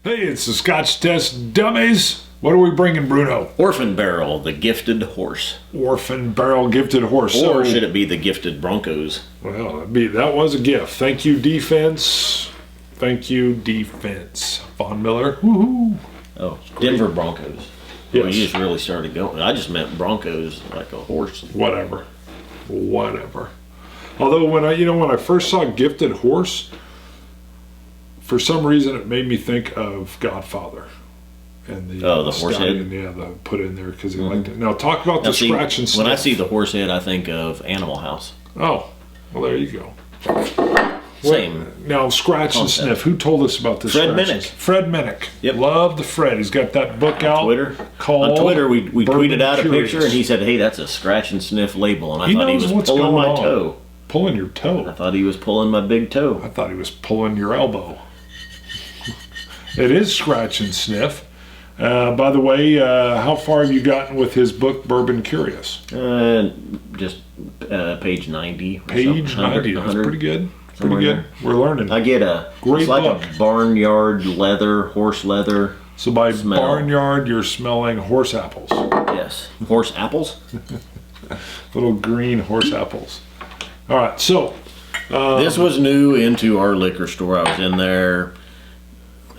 Hey, it's the Scotch Test Dummies. What are we bringing, Bruno? Orphan Barrel, the gifted horse. Orphan Barrel Gifted Horse. Or should it be the gifted Broncos? Well, that was a gift. Thank you, defense. Thank you, defense. Von Miller. Woohoo. Oh, Denver Broncos. Yes. Well, you just really started going. I just meant Broncos like a horse. Whatever. Although when I first saw Gifted Horse, for some reason it made me think of Godfather. And the horse head? Yeah, the put in there because he liked it. Now talk about the scratch and sniff. When I see the horse head, I think of Animal House. Oh, well there you go. Same. Now scratch concept. and sniff. Who told us about this? Fred Minnick. Fred Minnick. Yep. Love the Fred. He's got that book out. Twitter. Called On Twitter, we tweeted out Curious. a picture, and he said, "Hey, that's a scratch and sniff label," and I He thought he knows was what's pulling going my on. toe. Pulling your I toe. thought he was pulling my big toe. I thought he was pulling your elbow. It is scratch and sniff. By the way, how far have you gotten with his book, Bourbon Curious? Just page 90. Page 90. That's pretty good. Pretty Somewhere good. there. We're learning. I get a Great it's like book. a barnyard leather, horse leather. So by smell. barnyard, you're smelling horse apples. Yes, horse apples. Little green horse apples. All right, so This was new into our liquor store. I was in there,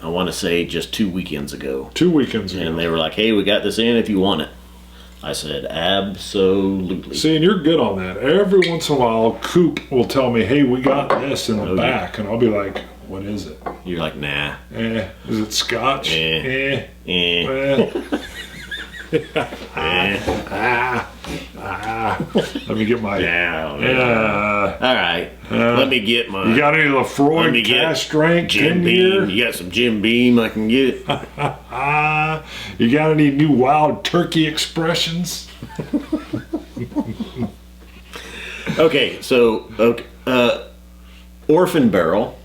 I want to say just 2 weekends ago. 2 weekends ago. And they were like, "Hey, we got this in if you want it." I said, "Absolutely." See, and you're good on that. Every once in a while, Coop will tell me, "Hey, we got this in the back," and I'll be like, "What is it?" You're like, "Nah." Is it Scotch? Eh. Let me get my. All right. Let me get my. You got any Lafroy cash strength Jim in Beam. here? You got some Jim Beam I can get. You got any new wild turkey expressions? Okay, so Orphan Barrel.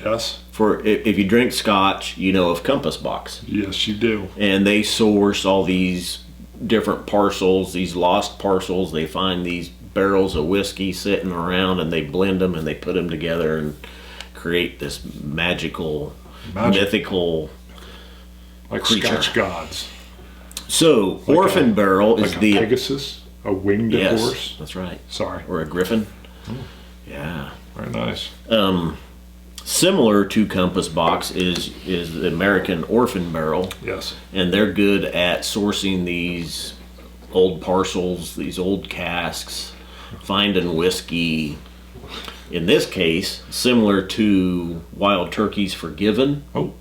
Yes. For if you drink Scotch, you know of Compass Box. Yes, you do. And they source all these different parcels, these lost parcels. They find these barrels of whiskey sitting around, and they blend them and they put them together and create this mythical, like creature. Scotch gods. So Like Orphan Barrel is like the a Pegasus, a winged horse. That's right. Sorry. Or a griffin. Yeah. Very nice. Similar to Compass Box is the American Orphan Barrel. Yes. And they're good at sourcing these old parcels, these old casks, finding whiskey. In this case, similar to Wild Turkey's Forgiven. Oh,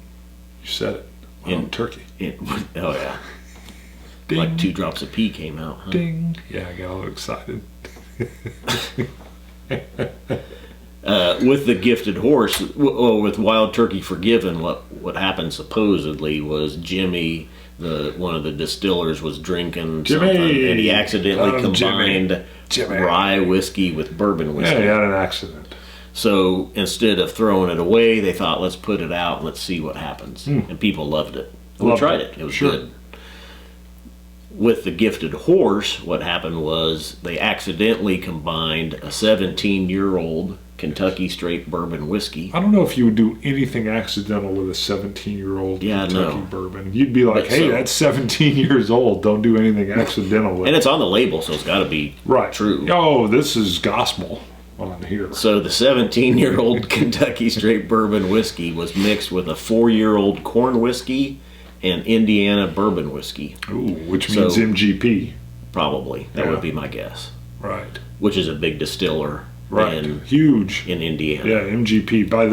you said it. Wild turkey. Oh, yeah. Ding. Like 2 drops of pee came out. Huh? Ding. Yeah, I got a little excited. With the gifted horse, with Wild Turkey Forgiven, what happened supposedly was Jimmy, one of the distillers, was drinking something, and he accidentally combined rye whiskey with bourbon whiskey. Yeah, he had an accident. So instead of throwing it away, they thought, let's put it out and let's see what happens. And people loved it. We tried it. It was good. With the gifted horse, what happened was they accidentally combined a 17-year-old Kentucky straight bourbon whiskey. I don't know if you would do anything accidental with a 17-year-old Kentucky bourbon. You'd be like, hey, that's 17 years old. Don't do anything accidental with it. And it's on the label, so it's got to be true. Oh, this is gospel on here. So the 17-year-old Kentucky straight bourbon whiskey was mixed with a 4-year-old corn whiskey and Indiana bourbon whiskey. Ooh, which means MGP. Probably. That would be my guess. Right. Which is a big distiller. Right, huge in Indiana. Yeah, MGP. By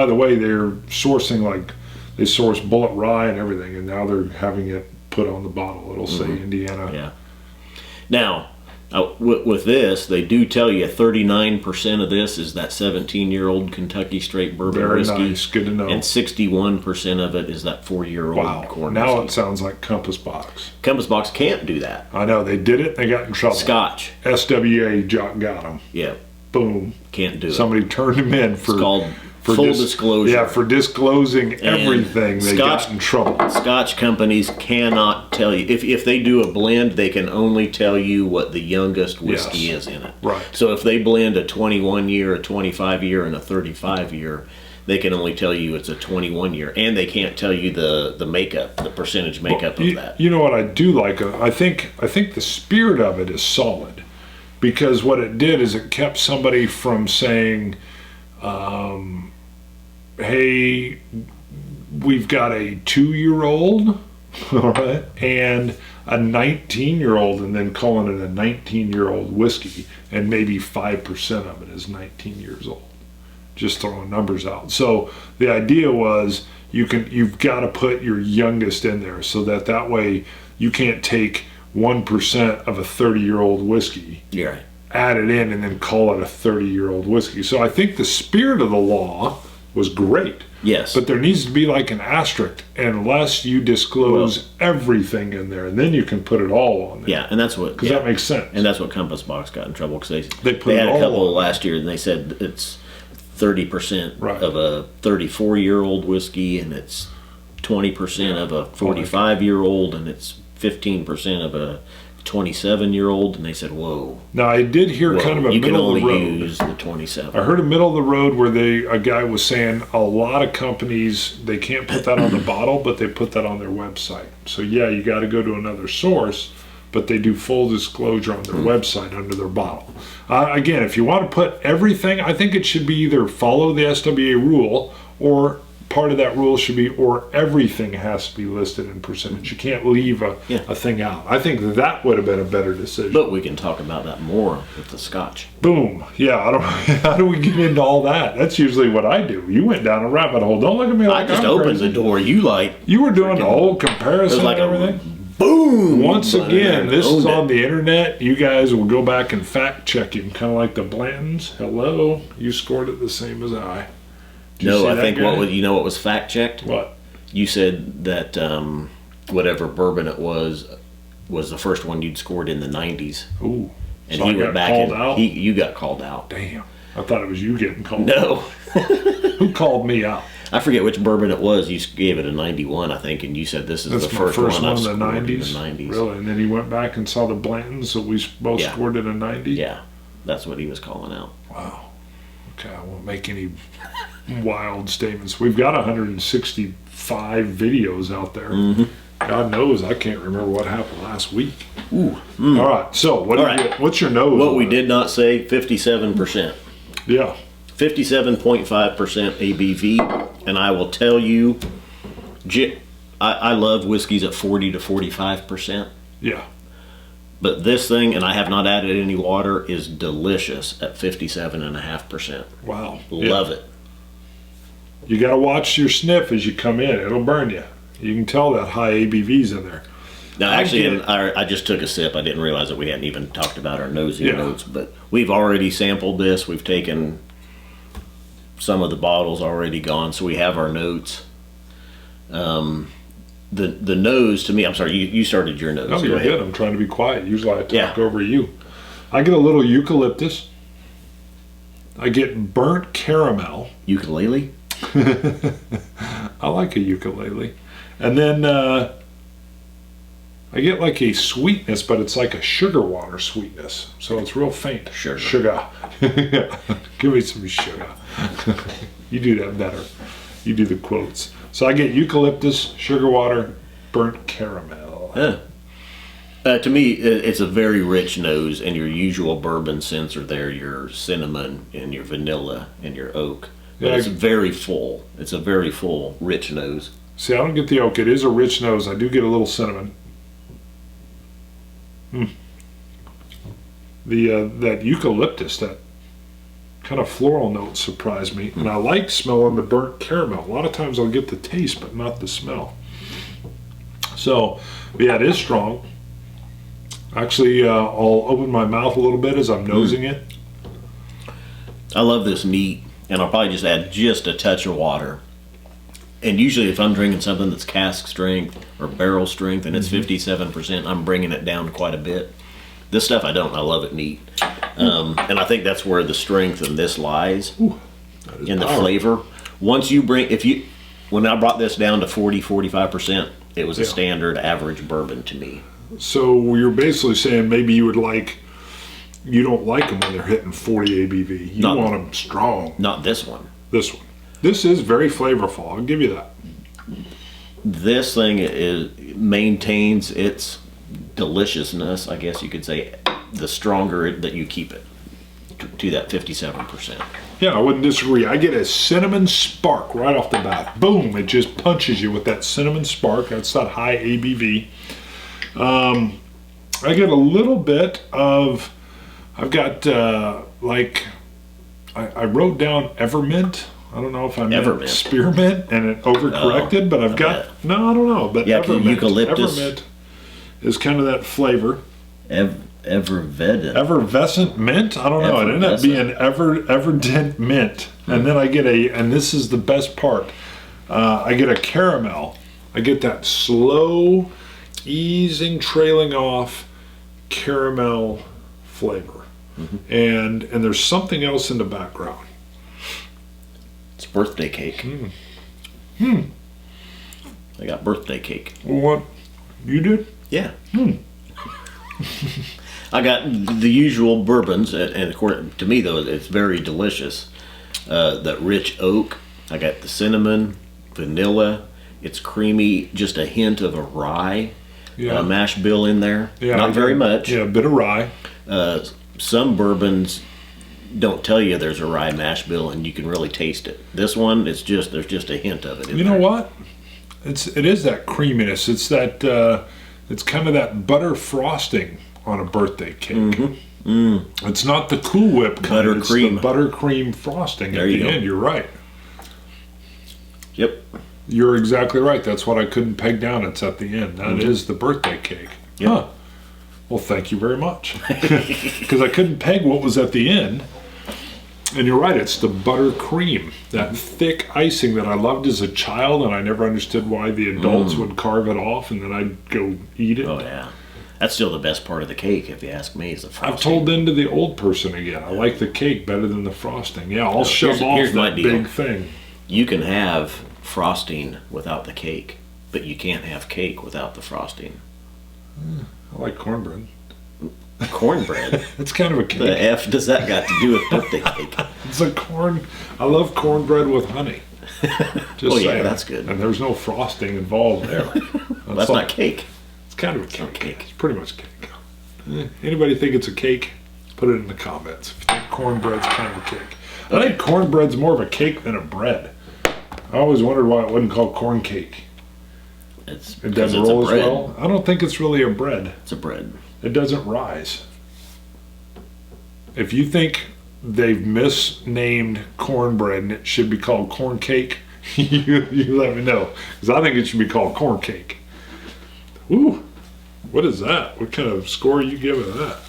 the way, they're sourcing they source bullet rye and everything, and now they're having it put on the bottle. It'll say Indiana. Yeah. Now, with this, they do tell you 39% of this is that 17-year-old Kentucky straight bourbon whiskey. Very nice. Good to know. And 61% of it is that 4-year-old corn now whiskey. It sounds like Compass Box. Compass Box can't do that. I know they did it. They got in trouble. Scotch. SWA got them. Yeah. Boom. Can't do it. Somebody turned them in for full disclosure. Yeah, for disclosing everything. They got in trouble. Scotch companies cannot tell you. If they do a blend, they can only tell you what the youngest whiskey is in it. Right. So if they blend a 21-year, a 25-year, and a 35-year, they can only tell you it's a 21 year, and they can't tell you the makeup, the percentage makeup of that. You know what I do like? I think the spirit of it is solid, because what it did is it kept somebody from saying, hey, we've got a 2-year-old, all right, and a 19-year-old, and then calling it a 19-year-old whiskey, and maybe 5% of it is 19 years old. Just throwing numbers out. So the idea was you've got to put your youngest in there, so that way you can't take 1% of a 30-year-old whiskey, Yeah. add it in, and then call it a 30-year-old whiskey. So I think the spirit of the law was great. Yes. But there needs to be like an asterisk, unless you disclose everything in there, and then you can put it all on there. Yeah, and that's what. Because that makes sense. And that's what Compass Box got in trouble, because They put had it a all couple on. last year, and they said it's 30% Right. of a 34-year-old whiskey, and it's 20% of a 45-year-old, and it's 15% of a 27-year-old, and they said, "Whoa!" Now I did hear kind of a you can middle of only the road. use the 27. I heard a middle of the road where a guy was saying a lot of companies, they can't put that on the bottle, but they put that on their website. So yeah, you got to go to another source, but they do full disclosure on their website under their bottle. Again, if you want to put everything, I think it should be either follow the SWA rule, or part of that rule should be, or everything has to be listed in percentage. You can't leave a thing out. I think that would have been a better decision. But we can talk about that more with the Scotch. Boom. Yeah, how do we get into all that? That's usually what I do. You went down a rabbit hole. Don't look at me like I just I'm opened crazy. the door. You You were doing the whole it comparison was like and everything. boom. Once again, this is Owned it. on the internet. You guys will go back and fact check him, kind of like the Blantons. Hello, you scored it the same as I. Did you No, see I that think guy? what was fact checked. What? You said that whatever bourbon it was the first one you'd scored in the 90s, Ooh. and So he I went got back called and out? you got called out. Damn. I thought it was you getting called. No, Who called me out? I forget which bourbon it was. You gave it a 91, I think, and you said this is That's the my first, first one I've one in the scored 90s. in the 90s. Really? And then he went back and saw the Blantons, so we both Yeah. scored it a 90? Yeah, that's what he was calling out. Wow. Okay, I won't make any wild statements. We've got 165 videos out there. Mm-hmm. God knows I can't remember what happened last week. Ooh. All right, so what All do you right. get? What's your nose? What on we it? did not say, 57%. Yeah. 57.5% ABV, and I will tell you, I love whiskeys at 40 to 45%, Yeah. but this thing, and I have not added any water, is delicious at 57.5%. Wow. Love Yeah. it. You got to watch your sniff as you come in. It'll burn you. You can tell that high ABV's in there. Now, I actually, get- I just took a sip. I didn't realize that we hadn't even talked about our nosy Yeah. notes, but we've already sampled this. We've taken some of the bottles already gone, so we have our notes. The nose, to me, I'm sorry, you started your nose. No, Go you're ahead. good. I'm trying to be quiet. Usually I talk Yeah. over you. I get a little eucalyptus. I get burnt caramel. Ukulele? I like a ukulele. And then I get like a sweetness, but it's like a sugar water sweetness. So it's real faint. Sugar. Sugar. Give me some sugar. You do that better. You do the quotes. So I get eucalyptus, sugar water, burnt caramel. To me, it's a very rich nose, and your usual bourbon scents are there. Your cinnamon and your vanilla and your oak. But Yeah, it's very full. It's a very full, rich nose. See, I don't get the oak. It is a rich nose. I do get a little cinnamon. That eucalyptus, that kind of floral note surprised me. And I like smelling the burnt caramel. A lot of times I'll get the taste, but not the smell. So, yeah, it is strong. Actually, I'll open my mouth a little bit as I'm nosing it. I love this neat, and I'll probably just add just a touch of water. And usually if I'm drinking something that's cask strength or barrel strength and it's 57%, I'm bringing it down quite a bit. This stuff I don't. I love it neat. And I think that's where the strength in this lies, in the flavor. Once you when I brought this down to 45%, it was a standard average bourbon to me. So you're basically saying maybe you don't like them when they're hitting 40 ABV. You want them strong. Not this one. This one. This is very flavorful. I'll give you that. This thing maintains its deliciousness, I guess you could say, the stronger that you keep it to that 57%. Yeah, I wouldn't disagree. I get a cinnamon spark right off the bat. Boom! It just punches you with that cinnamon spark. That's that high ABV. I get a little bit of, I've got I wrote down Evermint. I don't know if I meant Spearmint and it overcorrected, but I've got, no, I don't know. But yeah, Evermint, eucalyptus. Evermint is kind of that flavor. Effervescent mint? I don't know. It ended up being Everdent mint. And then I get and this is the best part, I get a caramel. I get that slow, easing, trailing off caramel flavor. And there's something else in the background. It's birthday cake. I got birthday cake. What? You did? Yeah. I got the usual bourbons, and according to me, though, it's very delicious. That rich oak. I got the cinnamon, vanilla. It's creamy, just a hint of a rye mash bill in there. Yeah, not very much. Yeah, a bit of rye. Some bourbons don't tell you there's a rye mash bill, and you can really taste it. This one, there's just a hint of it in there. You know what? It is that creaminess. It's that it's kind of that butter frosting on a birthday cake. It's not the Cool Whip kind. It's the buttercream frosting at the end. You're right. Yep. You're exactly right. That's what I couldn't peg down. It's at the end. That is the birthday cake. Yep. Huh. Well, thank you very much. Because I couldn't peg what was at the end. And you're right, it's the buttercream, that thick icing that I loved as a child, and I never understood why the adults would carve it off, and then I'd go eat it. Oh, yeah. That's still the best part of the cake, if you ask me, is the frosting. I've told into the old person again. I like the cake better than the frosting. Yeah, I'll shove off that big thing. You can have frosting without the cake, but you can't have cake without the frosting. I like cornbread. Cornbread? It's kind of a cake. The F does that got to do with birthday cake? It's a I love cornbread with honey. Just saying. That's good. And there's no frosting involved there. That's not cake. It's kind of a cake. It's pretty much cake. Anybody think it's a cake? Put it in the comments. If you think cornbread's kind of a cake. I think cornbread's more of a cake than a bread. I always wondered why it wasn't called corn cake. It doesn't roll as well. I don't think it's really a bread. It's a bread. It doesn't rise. If you think they've misnamed cornbread and it should be called corn cake, you let me know. Because I think it should be called corn cake. Ooh, what is that? What kind of score are you giving that?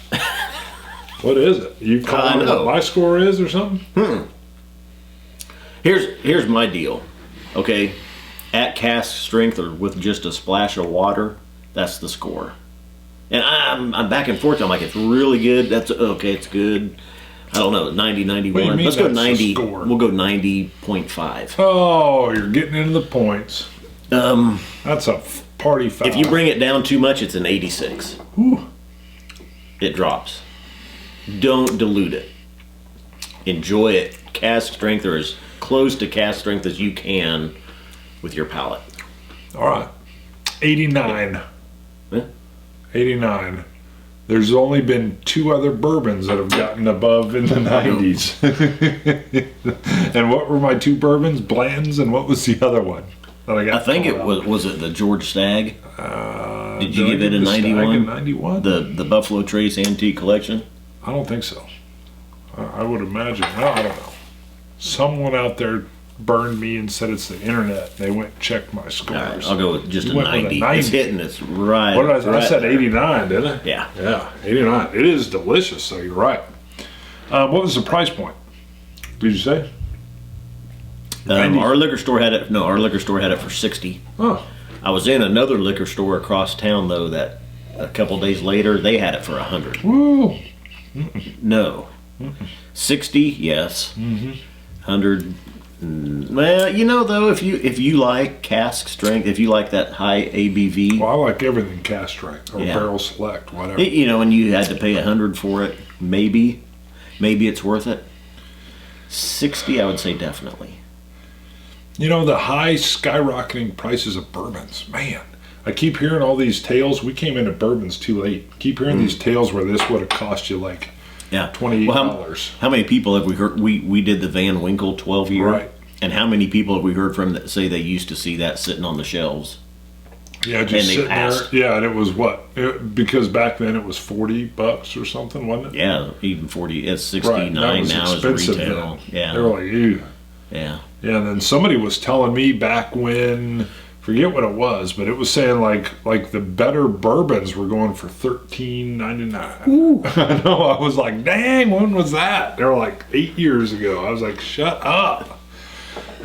What is it? You calling what my score is or something? Here's my deal. Okay, at cask strength or with just a splash of water, that's the score. And I'm back and forth. I'm like, it's really good. That's okay. It's good. I don't know, 90, 91. Let's go 90. We'll go 90.5. Oh, you're getting into the points. That's a party foul. If you bring it down too much, it's an 86. Ooh. It drops. Don't dilute it. Enjoy it. Cask strength or as close to cask strength as you can with your palate. All right. 89. 89. There's only been 2 other bourbons that have gotten above in the 90s. And what were my 2 bourbons? Bland's, and what was the other one that I got? I think it was it the George Stagg? Did you give it a 91? 91? The Buffalo Trace Antique Collection? I don't think so. I would imagine. I don't know. Someone out there burned me and said it's the internet. They went and checked my scores. All right, I'll go with just a 90. It's hitting us right. What did I said 89, didn't I? Yeah. Yeah, 89. It is delicious, so you're right. What was the price point? Did you say? Our liquor store had it. No, our liquor store had it for 60. Oh. I was in another liquor store across town though that a couple days later they had it for 100. Woo. No. 60, yes. 100. Well, you know though, if you like cask strength, if you like that high ABV, well, I like everything cask strength or barrel select, whatever. You know, and you had to pay 100 for it, maybe it's worth it. 60, I would say definitely. You know, the high skyrocketing prices of bourbons, man. I keep hearing all these tales. We came into bourbons too late. Keep hearing these tales where this would have cost you like $28. Well, how many people have we heard? We did the Van Winkle 12-year. Right. And how many people have we heard from that say they used to see that sitting on the shelves? Yeah, just sitting there. Yeah, and it was because back then it was $40 or something, wasn't it? Yeah, even 40. It's 69 now as retail. Then. Yeah, they were like, ew. Yeah. Yeah, and then somebody was telling me back when, forget what it was, but it was saying like the better bourbons were going for $13.99. I know. I was like, dang, when was that? They were like 8 years ago. I was like, shut up.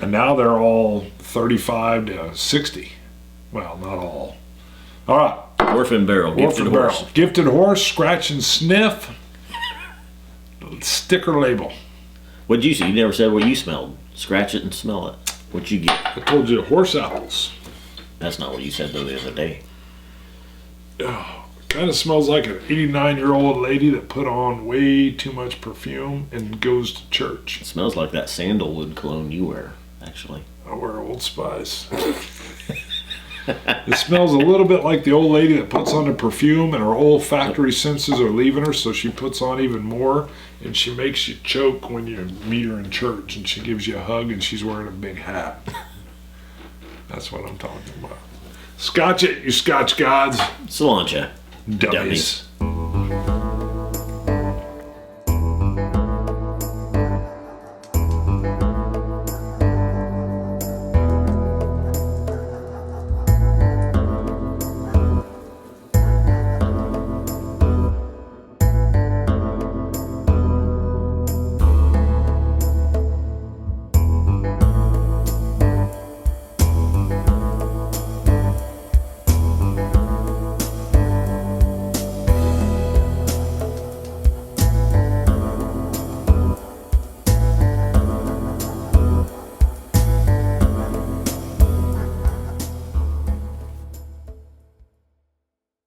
And now they're all 35 to 60. Well, not all. All right. Orphan Barrel, Gifted Horse. Gifted Horse, scratch and sniff. Sticker label. What'd you see? You never said what you smelled. Scratch it and smell it. What'd you get? I told you horse apples. That's not what you said though the other day. Oh, kind of smells like an 89-year-old lady that put on way too much perfume and goes to church. It smells like that sandalwood cologne you wear, actually. I wear Old Spice. It smells a little bit like the old lady that puts on the perfume and her olfactory senses are leaving her, so she puts on even more, and she makes you choke when you meet her in church, and she gives you a hug, and she's wearing a big hat. That's what I'm talking about. Scotch it, you Scotch gods. Cilantro. Dummies.